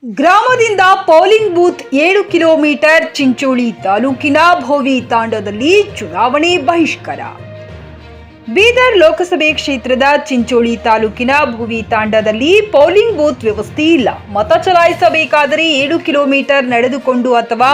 ಗ್ರಾಮದಿಂದ polling booth 7 kilometre Chincholi ತಾಲೂಕಿನ ಭೋವಿ ತಾಂಡದಲ್ಲಿ ಚುನಾವಣೆ ಬಹಿಷ್ಕಾರ. ಬೀದರ್ ಲೋಕಸಭೆ ಕ್ಷೇತ್ರದ ಚಿಂಚೋಳಿ ತಾಲೂಕಿನ ಭೋವಿ ತಾಂಡದಲ್ಲಿ ಪೋಲಿಂಗ್ ಬೂತ್ ವ್ಯವಸ್ಥೆ ಇಲ್ಲ. ಮತ ಚಲಾಯಿಸಬೇಕಾದರೆ 7 ಕಿಲೋಮೀಟರ್ ನಡೆದುಕೊಂಡು ಅಥವಾ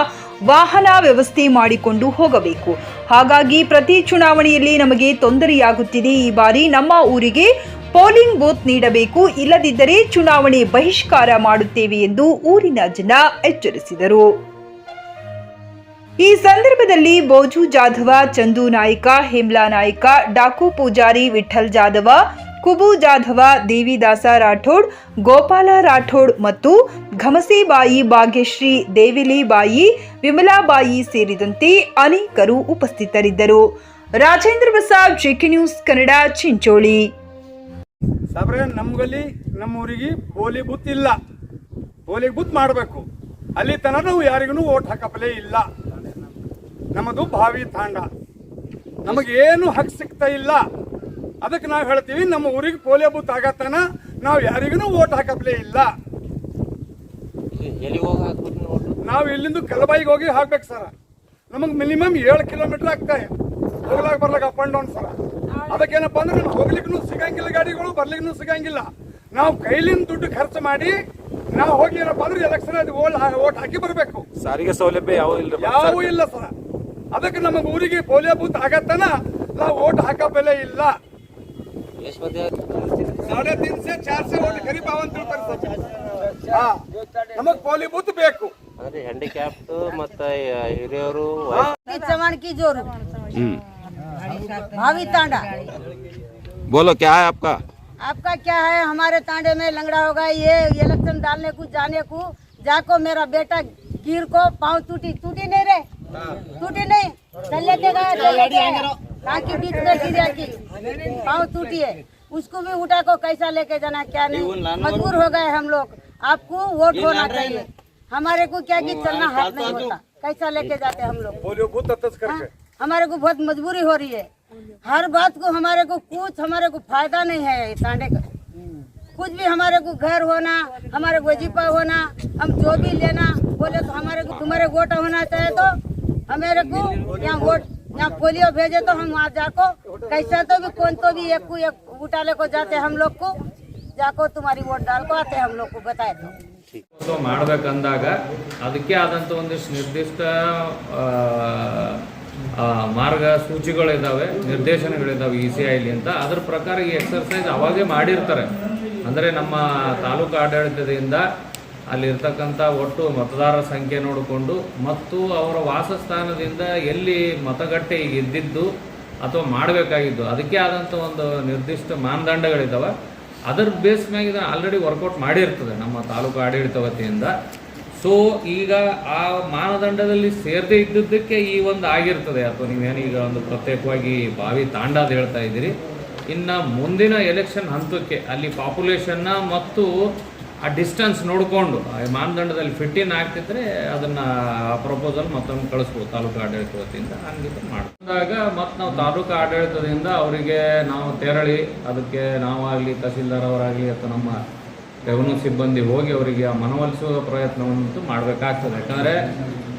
ವಾಹನ ವ್ಯವಸ್ಥೆ ಮಾಡಿಕೊಂಡು ಹೋಗಬೇಕು. ಹಾಗಾಗಿ ಪ್ರತಿ ಚುನಾವಣೆಯಲ್ಲಿ ನಮಗೆ ತೊಂದರೆಯಾಗುತ್ತಿದೆ. ಈ ಬಾರಿ ನಮ್ಮ ಊರಿಗೆ ಪೋಲಿಂಗ್ ಬೂತ್ ನೀಡಬೇಕು, ಇಲ್ಲದಿದ್ದರೆ ಚುನಾವಣೆ ಬಹಿಷ್ಕಾರ ಮಾಡುತ್ತೇವೆ ಎಂದು ಊರಿನ ಜನ ಎಚ್ಚರಿಸಿದರು. ಈ ಸಂದರ್ಭದಲ್ಲಿ ಬೋಜು ಜಾಧವ, ಚಂದು ನಾಯ್ಕ, ಹೇಮ್ಲಾ ನಾಯ್ಕ, ಡಾಕು ಪೂಜಾರಿ, ವಿಠಲ್ ಜಾಧವ, ಕುಬು ಜಾಧವ, ದೇವಿದಾಸ ರಾಠೋಡ್, ಗೋಪಾಲ ರಾಠೋಡ್ ಮತ್ತು ಘಮಸೇಬಾಯಿ, ಭಾಗ್ಯಶ್ರೀ, ದೇವಿಲಿಬಾಯಿ, ವಿಮಲಾಬಾಯಿ ಸೇರಿದಂತೆ ಅನೇಕರು ಉಪಸ್ಥಿತರಿದ್ದರು. Rajendra Prasad, JK news Kannada, Chincholi. ಸಾಬ್ರೆ, ನಮ್ಗಲ್ಲಿ ನಮ್ಮ ಊರಿಗೆ ಪೋಲಿ ಬೂತ್ ಇಲ್ಲ. ಪೋಲಿ ಬೂತ್ ಮಾಡಬೇಕು. ಅಲ್ಲಿ ತನಕ ನಾವು ಯಾರಿಗೂ ಓಟ್ ಹಾಕಪಲೇ ಇಲ್ಲ. ನಮ್ಮದು ಭಾವಿ ತಾಂಡ, ನಮಗೇನು ಹಕ್ಕು ಸಿಗ್ತಾ ಇಲ್ಲ. ಅದಕ್ಕೆ ನಾವು ಹೇಳ್ತೀವಿ, ನಮ್ಮ ಊರಿಗೆ ಪೋಲಿಯೋ ಬೂತ್ ಆಗತ್ತನ ನಾವು ಯಾರಿಗೂ ಓಟ್ ಹಾಕಪ್ಲೇ ಇಲ್ಲ. ನಾವು ಇಲ್ಲಿಂದ ಕಲಬಾಯಿಗೆ ಹೋಗಿ ಹಾಕ್ಬೇಕು ಸರ್. ನಮಗೆ ಮಿನಿಮಮ್ 7 ಕಿಲೋಮೀಟರ್ ಆಗ್ತಾವೆ ಹೋಗ್ಲಾಕ ಬರ್ಲಾಕ, ಅಪ್ ಅಂಡ್ ಡೌನ್ ಸರ್. ಅದಕ್ಕೇನಪ್ಪ ಅಂದ್ರೆ ನಮ್ಗೆ ಹೋಗ್ಲಿಕ್ಕೂ ಸಿಗಂಗಿಲ್ಲ, ಗಾಡಿಗಳು ಬರ್ಲಿಕ್ಕೂ ಸಿಗಂಗಿಲ್ಲ. ನಾವು ಕೈಲಿಂದ ದುಡ್ಡು ಖರ್ಚು ಮಾಡಿ ನಾವು ಹೋಗಿ ಏನಪ್ಪ ಅಂದ್ರೆ ಎಲೆಕ್ಷನ್ ಓಟ್ ಹಾಕಿ ಬರಬೇಕು. ಸಾರಿಗೆ ಸೌಲಭ್ಯ ಯಾವೂ ಇಲ್ಲ ಸರ್. ಅದಕ್ಕೆ ನಮ್ಮ ಊರಿಗೆ ಪೋಲಿಯೋ ಬೂತ್ ಆಗತ್ತನ ನಾವು ಓಟ್ ಹಾಕಬೆಲೆ ಇಲ್ಲ. 350 से 400 ಓಟ್ ಕರೀಬ್ ಅವಂತ ತಿಳ್ತಾರೆ ಸರ್. ನಮಗೆ ಪೋಲಿಯೋ ಬೂತ್ ಬೇಕು. ಅಂದ್ರೆ ಹ್ಯಾಂಡಿಕ್ಯಾಪ್ಟ್ ಮತ್ತೆ ಹಿರಿಯರು चमन की जोर भावी तांडा। बोलो, क्या है आपका? आपका क्या है? हमारे तांडे में लंगड़ा होगा, ये इलेक्शन डालने को जाने को जाको मेरा बेटा गिर को पाँव टूटी नहीं रे, टूटी नहीं, चल लेते के बीच में गिरा की पाँव टूटी है, उसको भी उठा को कैसा लेके जाना, क्या नहीं, मजबूर हो गए हम लोग। आपको वोट होना चाहिए, हमारे को क्या कि चलना हाथ नहीं होता, कैसा लेके जाते हम लोग। पोलियो बूथ करके हमारे को बहुत मजबूरी हो रही है। हर बात को हमारे को फायदा नहीं है। तांडे का कुछ भी हमारे को घर होना, हमारे को वजीफा होना, हम जो भी लेना बोले तो हमारे को तुम्हारे वोट होना चाहिए, तो हमारे को यहाँ पोलियो भेजे तो हम वहाँ जाको कैसा तो भी कौन तो भी एक उठाले को जाते हम लोग को जाको तुम्हारी वोट डाल को आते हम लोग को बताए तो ಮಾಡಬೇಕಂದಾಗ ಅದಕ್ಕೆ ಆದಂಥ ಒಂದಿಷ್ಟು ನಿರ್ದಿಷ್ಟ ಮಾರ್ಗಸೂಚಿಗಳಿದ್ದಾವೆ, ನಿರ್ದೇಶನಗಳಿದ್ದಾವೆ ECIಲಿ ಅಂತ. ಅದ್ರ ಪ್ರಕಾರ ಈ ಎಕ್ಸರ್ಸೈಸ್ ಅವಾಗೇ ಮಾಡಿರ್ತಾರೆ. ಅಂದರೆ ನಮ್ಮ ತಾಲೂಕು ಆಡಳಿತದಿಂದ ಅಲ್ಲಿರ್ತಕ್ಕಂಥ ಒಟ್ಟು ಮತದಾರರ ಸಂಖ್ಯೆ ನೋಡಿಕೊಂಡು ಮತ್ತು ಅವರ ವಾಸಸ್ಥಾನದಿಂದ ಎಲ್ಲಿ ಮತಗಟ್ಟೆ ಈಗ ಇದ್ದಿದ್ದು ಅಥವಾ ಮಾಡಬೇಕಾಗಿದ್ದು ಅದಕ್ಕೆ ಆದಂಥ ಒಂದು ನಿರ್ದಿಷ್ಟ ಮಾನದಂಡಗಳಿದ್ದಾವೆ. ಅದರ ಬೇಸ್ ಮ್ಯಾಗ ಇದನ್ನು ಆಲ್ರೆಡಿ ವರ್ಕೌಟ್ ಮಾಡಿರ್ತದೆ ನಮ್ಮ ತಾಲೂಕು ಆಡಳಿತ ವತಿಯಿಂದ. ಸೊ ಈಗ ಆ ಮಾನದಂಡದಲ್ಲಿ ಸೇರದೇ ಇದ್ದದ್ದಕ್ಕೆ ಈ ಒಂದು ಆಗಿರ್ತದೆ, ಅಥವಾ ನೀವೇನೀಗ ಒಂದು ಪ್ರತ್ಯೇಕವಾಗಿ ಭಾವಿ ತಾಂಡ ಅಂತ ಹೇಳ್ತಾ ಇದ್ದೀರಿ. ಇನ್ನು ಮುಂದಿನ ಎಲೆಕ್ಷನ್ ಹಂತಕ್ಕೆ ಅಲ್ಲಿ ಪಾಪ್ಯುಲೇಷನ್ನ ಮತ್ತು ಆ ಡಿಸ್ಟೆನ್ಸ್ ನೋಡಿಕೊಂಡು ಆ ಮಾನದಂಡದಲ್ಲಿ ಫಿಟ್ ಇನ್ ಆಗ್ತಿದ್ರೆ ಅದನ್ನು ಪ್ರಪೋಸಲ್ ಮತ್ತೊಮ್ಮೆ ಕಳಿಸ್ಬೋದು ತಾಲೂಕು ಆಡಳಿತ ವತಿಯಿಂದ. ಹಂಗಿದ್ರೆ ಮಾಡಿದಾಗ ಮತ್ತು ನಾವು ತಾಲೂಕು ಆಡಳಿತದಿಂದ ಅವರಿಗೆ ನಾವು ತೆರಳಿ ಅದಕ್ಕೆ ನಾವಾಗಲಿ ತಹಸೀಲ್ದಾರ್ ಅವರಾಗಲಿ ಅಥವಾ ನಮ್ಮ ರೆವೆನ್ಯೂ ಸಿಬ್ಬಂದಿ ಹೋಗಿ ಅವರಿಗೆ ಮನವೊಲಿಸುವ ಪ್ರಯತ್ನವಂತೂ ಮಾಡಬೇಕಾಗ್ತದೆ. ಯಾಕಂದರೆ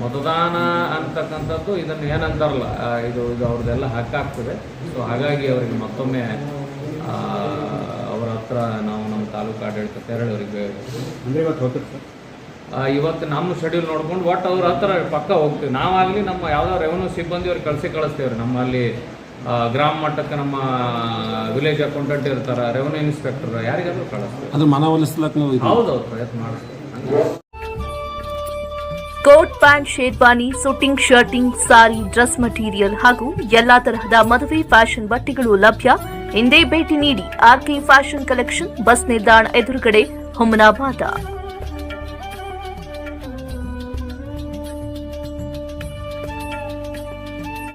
ಮತದಾನ ಅಂತಕ್ಕಂಥದ್ದು ಇದನ್ನು ಏನಂತಾರಲ್ಲ, ಇದು ಅವ್ರದ್ದೆಲ್ಲ ಹಕ್ಕಾಗ್ತದೆ. ಸೊ ಹಾಗಾಗಿ ಅವರಿಗೆ ಮತ್ತೊಮ್ಮೆ ಅವರ ಹತ್ರ ನಾವು ನಮ್ಮ ತಾಲೂಕು ಆಡಳಿತ ತೆರಳಿ ಅವರಿಗೆ ಇವತ್ತು ನಮ್ಮ ಶೆಡ್ಯೂಲ್ ನೋಡ್ಕೊಂಡು ಒಟ್ಟು ಅವ್ರ ಹತ್ರ ಪಕ್ಕ ಹೋಗ್ತೀವಿ. ನಾವಾಗಲಿ ನಮ್ಮ ಯಾವುದೋ ರೆವೆನ್ಯೂ ಸಿಬ್ಬಂದಿ ಅವ್ರಿಗೆ ಕಳಿಸ್ತೇವೆ. ನಮ್ಮಲ್ಲಿ ಗ್ರಾಮ ಮಟ್ಟಕ್ಕೆ ನಮ್ಮ ವಿಲೇಜ್ ಅಕೌಂಟೆಂಟ್ ಇರ್ತಾರೆ, ರೆವೆನ್ಯೂ ಇನ್ಸ್ಪೆಕ್ಟರ್, ಯಾರಿಗಾದ್ರೂ ಕಳಿಸ್ತೀವಿ. ಅದು ಮನವೊಲಿಸ್ಲಕ್ಕೆ ಹೌದೌದು ಪ್ರಯತ್ನ ಮಾಡ್ತೀವಿ. Coat pant, sherwani, suiting, shirting, sari, dress material ಹಾಗೂ ಎಲ್ಲಾ ತರಹದ ಮದುವೆ ಫ್ಯಾಷನ್ ಬಟ್ಟೆಗಳು ಲಭ್ಯ. ಹಿಂದೆ ಭೇಟಿ ನೀಡಿ RK ಫ್ಯಾಷನ್ ಕಲೆಕ್ಷನ್, ಬಸ್ ನಿಲ್ದಾಣ ಎದುರುಗಡೆ, ಹುಮನಾಬಾದ.